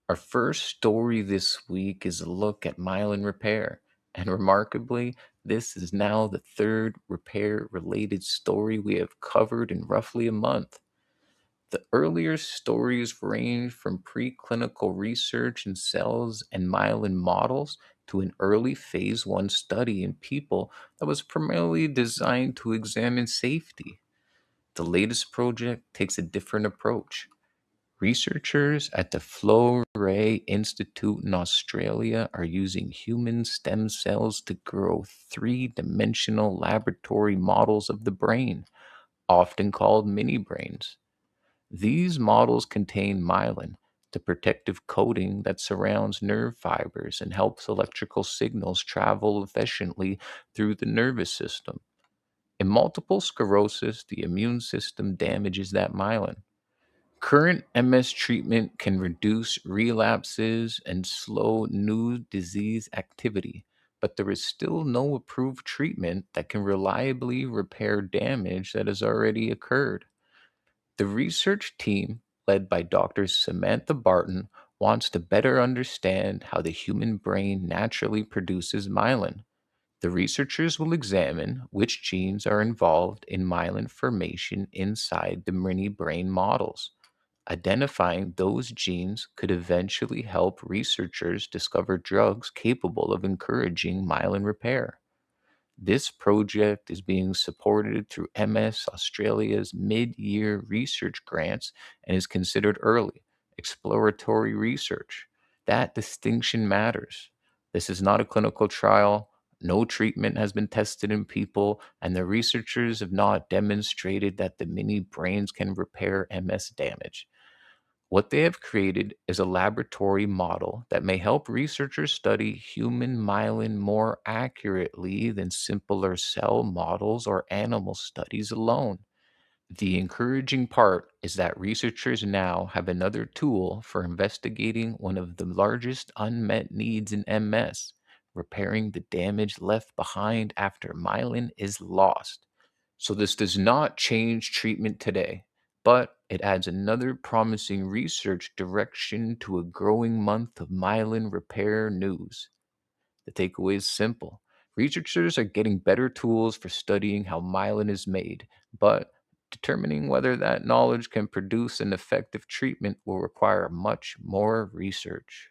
Our first story this week is a look at myelin repair. And remarkably, this is now the third repair related story we have covered in roughly a month. The earlier stories range from preclinical research in cells and myelin models to an early phase 1 study in people that was primarily designed to examine safety. The latest project takes a different approach. Researchers at the Florey Institute in Australia are using human stem cells to grow three-dimensional laboratory models of the brain, often called mini brains. These models contain myelin, the protective coating that surrounds nerve fibers and helps electrical signals travel efficiently through the nervous system. In multiple sclerosis, the immune system damages that myelin. Current MS treatment can reduce relapses and slow new disease activity, but there is still no approved treatment that can reliably repair damage that has already occurred. The research team, led by Dr. Samantha Barton, wants to better understand how the human brain naturally produces myelin. The researchers will examine which genes are involved in myelin formation inside the mini brain models. Identifying those genes could eventually help researchers discover drugs capable of encouraging myelin repair. This project is being supported through MS Australia's mid year research grants and is considered early, exploratory research. That distinction matters. This is not a clinical trial. No treatment has been tested in people, and the researchers have not demonstrated that the mini brains can repair MS damage. What they have created is a laboratory model that may help researchers study human myelin more accurately than simpler cell models or animal studies alone. The encouraging part is that researchers now have another tool for investigating one of the largest unmet needs in MS, repairing the damage left behind after myelin is lost. So, this does not change treatment today, but it adds another promising research direction to a growing month of myelin repair news. The takeaway is simple. Researchers are getting better tools for studying how myelin is made, but determining whether that knowledge can produce an effective treatment will require much more research.